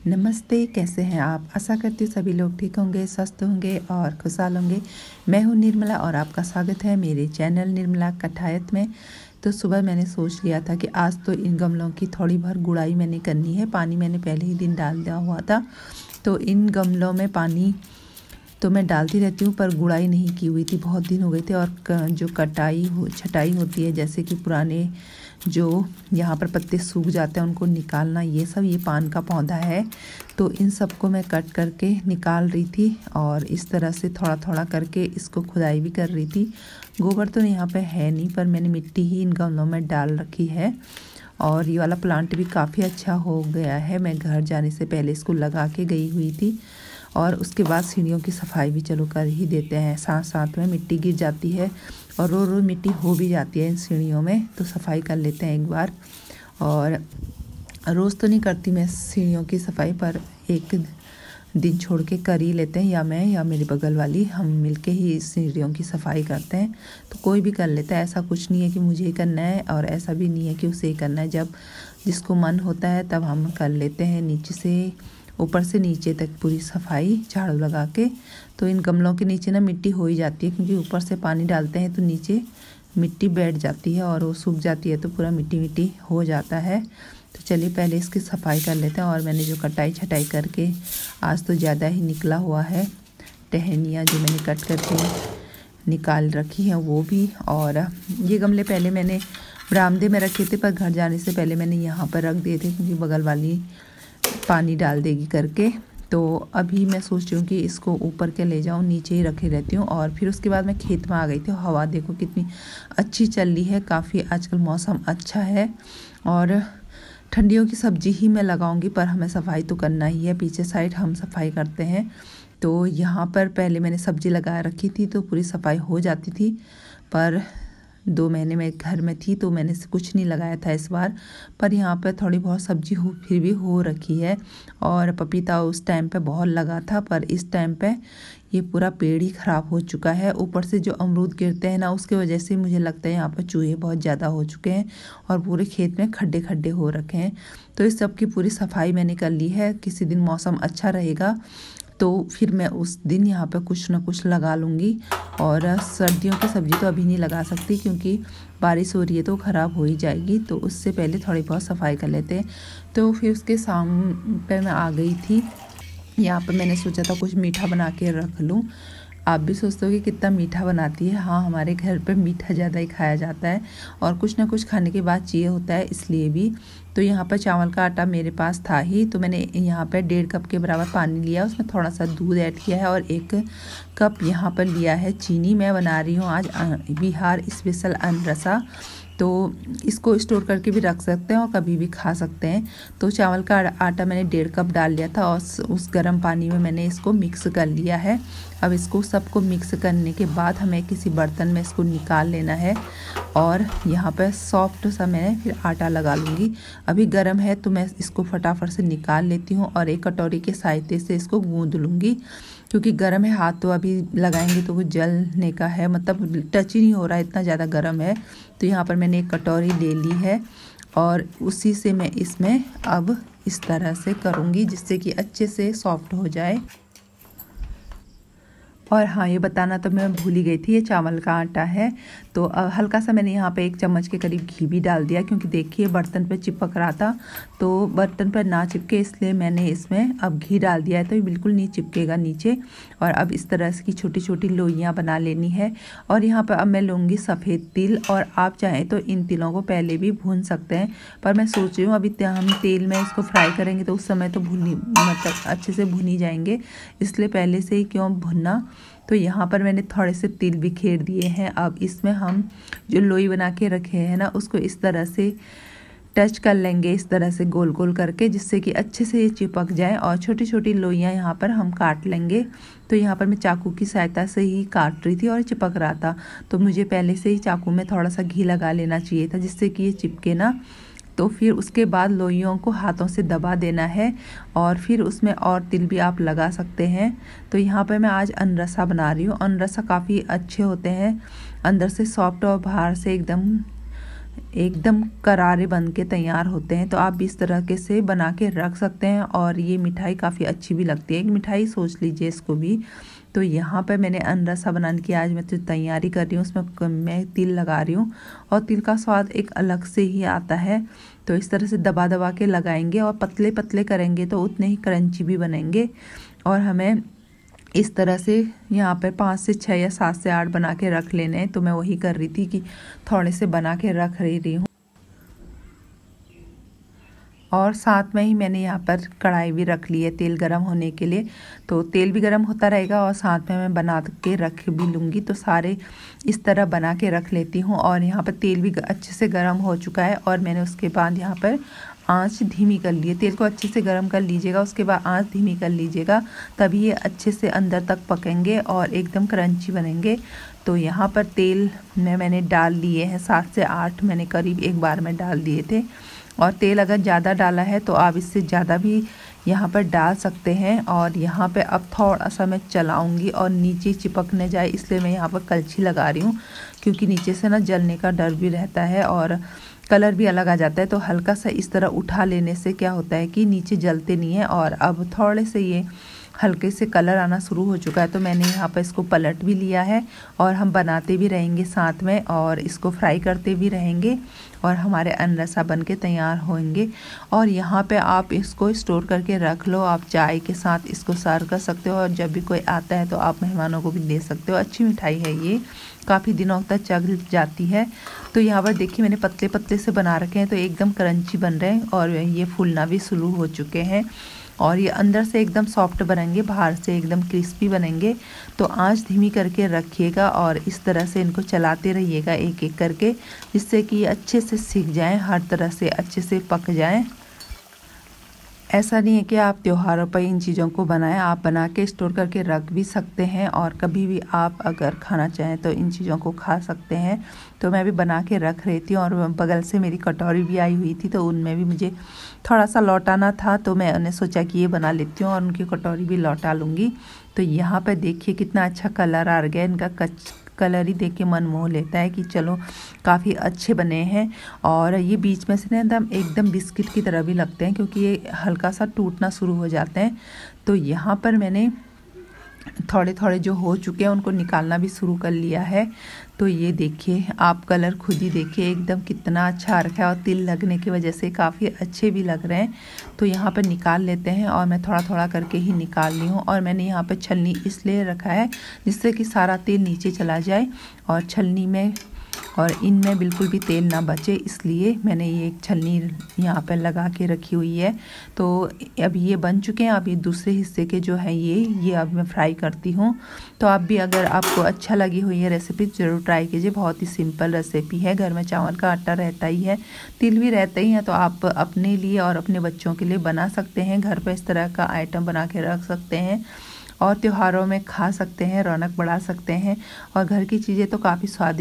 नमस्ते, कैसे हैं आप? आशा करती हूँ सभी लोग ठीक होंगे, स्वस्थ होंगे और खुशहाल होंगे। मैं हूँ निर्मला और आपका स्वागत है मेरे चैनल निर्मला कठायत में। तो सुबह मैंने सोच लिया था कि आज तो इन गमलों की थोड़ी भर गुड़ाई मैंने करनी है। पानी मैंने पहले ही दिन डाल दिया हुआ था, तो इन गमलों में पानी तो मैं डालती रहती हूँ, पर गुड़ाई नहीं की हुई थी, बहुत दिन हो गए थे। और जो छटाई होती है, जैसे कि पुराने जो यहाँ पर पत्ते सूख जाते हैं उनको निकालना, ये सब ये पान का पौधा है, तो इन सब को मैं कट करके निकाल रही थी और इस तरह से थोड़ा थोड़ा करके इसको खुदाई भी कर रही थी। गोबर तो यहाँ पे है नहीं, पर मैंने मिट्टी ही इन गमलों में डाल रखी है। और ये वाला प्लांट भी काफ़ी अच्छा हो गया है। मैं घर जाने से पहले इसको लगा के गई हुई थी और उसके बाद सीढ़ियों की सफाई भी चलो कर ही देते हैं। साथ साथ में मिट्टी गिर जाती है और रो मिट्टी हो भी जाती है इन सीढ़ियों में, तो सफाई कर लेते हैं एक बार। और रोज़ तो नहीं करती मैं सीढ़ियों की सफाई, पर एक दिन छोड़ के कर ही लेते हैं, या मैं या मेरी बगल वाली, हम मिलके ही सीढ़ियों की सफाई करते हैं। तो कोई भी कर लेता है, ऐसा कुछ नहीं है कि मुझे ही करना है और ऐसा भी नहीं है कि उसे ही करना है। जब जिसको मन होता है तब हम कर लेते हैं, नीचे से ऊपर से नीचे तक पूरी सफाई झाड़ू लगा के। तो इन गमलों के नीचे ना मिट्टी हो ही जाती है, क्योंकि ऊपर से पानी डालते हैं तो नीचे मिट्टी बैठ जाती है और वो सूख जाती है, तो पूरा मिट्टी मिट्टी हो जाता है। तो चलिए पहले इसकी सफाई कर लेते हैं। और मैंने जो कटाई छटाई करके आज तो ज़्यादा ही निकला हुआ है, टहनियाँ जो मैंने कट करके निकाल रखी हैं वो भी। और ये गमले पहले मैंने बरामदे में रखे थे, पर घर जाने से पहले मैंने यहाँ पर रख दिए थे, क्योंकि बगल वाली पानी डाल देगी करके। तो अभी मैं सोच रही हूँ कि इसको ऊपर के ले जाऊँ, नीचे ही रखे रहती हूँ। और फिर उसके बाद मैं खेत में आ गई थी। हवा देखो कितनी अच्छी चल रही है, काफ़ी आजकल मौसम अच्छा है और ठंडियों की सब्जी ही मैं लगाऊंगी, पर हमें सफाई तो करना ही है। पीछे साइड हम सफाई करते हैं, तो यहाँ पर पहले मैंने सब्जी लगा रखी थी तो पूरी सफाई हो जाती थी, पर 2 महीने में घर में थी तो मैंने कुछ नहीं लगाया था इस बार। पर यहाँ पे थोड़ी बहुत सब्जी फिर भी हो रखी है। और पपीता उस टाइम पे बहुत लगा था, पर इस टाइम पे ये पूरा पेड़ ही ख़राब हो चुका है। ऊपर से जो अमरूद गिरते हैं ना, उसके वजह से मुझे लगता है यहाँ पर चूहे बहुत ज़्यादा हो चुके हैं और पूरे खेत में खड्डे खड्डे हो रखे हैं। तो इस सब की पूरी सफाई मैंने कर ली है। किसी दिन मौसम अच्छा रहेगा तो फिर मैं उस दिन यहाँ पे कुछ ना कुछ लगा लूँगी। और सर्दियों की सब्ज़ी तो अभी नहीं लगा सकती, क्योंकि बारिश हो रही है तो ख़राब हो ही जाएगी, तो उससे पहले थोड़ी बहुत सफाई कर लेते हैं। तो फिर उसके सामने पे मैं आ गई थी। यहाँ पे मैंने सोचा था कुछ मीठा बना के रख लूँ। आप भी सोचते हो कि कितना मीठा बनाती है। हाँ, हमारे घर पे मीठा ज़्यादा ही खाया जाता है और कुछ ना कुछ खाने के बाद चाहिए होता है, इसलिए भी। तो यहाँ पर चावल का आटा मेरे पास था ही, तो मैंने यहाँ पर 1.5 कप के बराबर पानी लिया, उसमें थोड़ा सा दूध ऐड किया है और 1 कप यहाँ पर लिया है चीनी। मैं बना रही हूँ आज बिहार स्पेशल अनरसा, तो इसको स्टोर करके भी रख सकते हैं और कभी भी खा सकते हैं। तो चावल का आटा मैंने 1.5 कप डाल लिया था और उस गर्म पानी में मैंने इसको मिक्स कर लिया है। अब इसको सबको मिक्स करने के बाद हमें किसी बर्तन में इसको निकाल लेना है और यहाँ पर सॉफ्ट सा मैं फिर आटा लगा लूँगी। अभी गर्म है तो मैं इसको फटाफट से निकाल लेती हूँ और एक कटोरी के सहायता से इसको गूँध लूँगी, क्योंकि गर्म है। हाथ तो अभी लगाएंगे तो वो जलने का है, मतलब टच ही नहीं हो रहा है, इतना ज़्यादा गर्म है। तो यहाँ पर मैंने एक कटोरी ले ली है और उसी से मैं इसमें अब इस तरह से करूँगी, जिससे कि अच्छे से सॉफ्ट हो जाए। और हाँ, ये बताना तो मैं भूल ही गई थी, ये चावल का आटा है। तो हल्का सा मैंने यहाँ पे 1 चम्मच के करीब घी भी डाल दिया, क्योंकि देखिए बर्तन पे चिपक रहा था, तो बर्तन पर ना चिपके इसलिए मैंने इसमें अब घी डाल दिया है, तो ये बिल्कुल नहीं चिपकेगा नीचे। और अब इस तरह से की छोटी छोटी लोइयाँ बना लेनी है। और यहाँ पर अब मैं लूँगी सफ़ेद तिल, और आप चाहें तो इन तिलों को पहले भी भून सकते हैं, पर मैं सोच रही हूँ अभी हम तेल में इसको फ्राई करेंगे तो उस समय तो मतलब अच्छे से भुनी जाएंगे, इसलिए पहले से ही क्यों भुनना। तो यहाँ पर मैंने थोड़े से तिल बिखेर दिए हैं। अब इसमें हम जो लोई बना के रखे हैं ना, उसको इस तरह से टच कर लेंगे, इस तरह से गोल गोल करके, जिससे कि अच्छे से ये चिपक जाए। और छोटी छोटी लोइयाँ यहाँ पर हम काट लेंगे। तो यहाँ पर मैं चाकू की सहायता से ही काट रही थी और चिपक रहा था, तो मुझे पहले से ही चाकू में थोड़ा सा घी लगा लेना चाहिए था, जिससे कि ये चिपके ना। तो फिर उसके बाद लोइयों को हाथों से दबा देना है और फिर उसमें और तिल भी आप लगा सकते हैं। तो यहाँ पे मैं आज अनरसा बना रही हूँ। अनरसा काफ़ी अच्छे होते हैं, अंदर से सॉफ्ट और बाहर से एकदम एकदम करारे बन के तैयार होते हैं। तो आप भी इस तरह के से बना के रख सकते हैं और ये मिठाई काफ़ी अच्छी भी लगती है। एक मिठाई सोच लीजिए इसको भी। तो यहाँ पर मैंने अनरसा बनाने की आज मैं तो तैयारी कर रही हूँ। उसमें मैं तिल लगा रही हूँ और तिल का स्वाद एक अलग से ही आता है। तो इस तरह से दबा दबा के लगाएंगे और पतले पतले करेंगे तो उतने ही क्रंची भी बनेंगे। और हमें इस तरह से यहाँ पे 5 से 6 या 7 से 8 बना के रख लेने हैं। तो मैं वही कर रही थी कि थोड़े से बना के रख रही हूँ। और साथ में ही मैंने यहाँ पर कढ़ाई भी रख ली है तेल गरम होने के लिए। तो तेल भी गरम होता रहेगा और साथ में मैं बना के रख भी लूँगी। तो सारे इस तरह बना के रख लेती हूँ। और यहाँ पर तेल भी अच्छे से गरम हो चुका है और मैंने उसके बाद यहाँ पर आंच धीमी कर ली है। तेल को अच्छे से गरम कर लीजिएगा, उसके बाद आंच धीमी कर लीजिएगा, तभी ये अच्छे से अंदर तक पकेंगे और एकदम क्रंची बनेंगे। तो यहाँ पर तेल में मैंने डाल लिए हैं 7 से 8 मैंने करीब एक बार में डाल दिए थे। और तेल अगर ज़्यादा डाला है तो आप इससे ज़्यादा भी यहाँ पर डाल सकते हैं। और यहाँ पे अब थोड़ा सा मैं चलाऊँगी और नीचे चिपक न जाए इसलिए मैं यहाँ पर कलछी लगा रही हूँ, क्योंकि नीचे से ना जलने का डर भी रहता है और कलर भी अलग आ जाता है। तो हल्का सा इस तरह उठा लेने से क्या होता है कि नीचे जलते नहीं है। और अब थोड़े से ये हल्के से कलर आना शुरू हो चुका है। तो मैंने यहाँ पर इसको पलट भी लिया है और हम बनाते भी रहेंगे साथ में और इसको फ्राई करते भी रहेंगे और हमारे अनरसा बन के तैयार होंगे। और यहाँ पे आप इसको स्टोर करके रख लो, आप चाय के साथ इसको सर्व कर सकते हो और जब भी कोई आता है तो आप मेहमानों को भी दे सकते हो। अच्छी मिठाई है ये, काफ़ी दिनों तक चल जाती है। तो यहाँ पर देखिए मैंने पतले पतले से बना रखे हैं तो एकदम क्रंची बन रहे हैं और ये फूलना भी शुरू हो चुके हैं। और ये अंदर से एकदम सॉफ्ट बनेंगे, बाहर से एकदम क्रिस्पी बनेंगे। तो आंच धीमी करके रखिएगा और इस तरह से इनको चलाते रहिएगा एक एक करके, जिससे कि अच्छे से सीख जाएं, हर तरह से अच्छे से पक जाएं। ऐसा नहीं है कि आप त्योहारों पर इन चीज़ों को बनाएं, आप बना के स्टोर करके रख भी सकते हैं और कभी भी आप अगर खाना चाहें तो इन चीज़ों को खा सकते हैं। तो मैं भी बना के रख रही थी और बगल से मेरी कटोरी भी आई हुई थी तो उनमें भी मुझे थोड़ा सा लौटाना था। तो मैंने सोचा कि ये बना लेती हूँ और उनकी कटोरी भी लौटा लूँगी। तो यहाँ पर देखिए कितना अच्छा कलर आ गया, इनका कलर ही देख के मन मोह लेता है कि चलो काफ़ी अच्छे बने हैं। और ये बीच में से ना एकदम बिस्किट की तरह भी लगते हैं, क्योंकि ये हल्का सा टूटना शुरू हो जाते हैं। तो यहाँ पर मैंने थोड़े थोड़े जो हो चुके हैं उनको निकालना भी शुरू कर लिया है। तो ये देखिए आप कलर खुद ही देखिए एकदम कितना अच्छा आ रखा है और तिल लगने की वजह से काफ़ी अच्छे भी लग रहे हैं। तो यहाँ पर निकाल लेते हैं और मैं थोड़ा थोड़ा करके ही निकाल ली हूँ। और मैंने यहाँ पर छलनी इसलिए रखा है जिससे कि सारा तेल नीचे चला जाए और छलनी में और इनमें बिल्कुल भी तेल ना बचे, इसलिए मैंने ये एक छलनी यहाँ पर लगा के रखी हुई है। तो अब ये बन चुके हैं। अब ये दूसरे हिस्से के जो है ये अब मैं फ्राई करती हूँ। तो आप भी अगर आपको अच्छा लगी हुई है रेसिपी ज़रूर ट्राई कीजिए। बहुत ही सिंपल रेसिपी है, घर में चावल का आटा रहता ही है, तिल भी रहते ही हैं। तो आप अपने लिए और अपने बच्चों के लिए बना सकते हैं, घर पर इस तरह का आइटम बना के रख सकते हैं और त्योहारों में खा सकते हैं, रौनक बढ़ा सकते हैं। और घर की चीज़ें तो काफ़ी स्वादिष्ट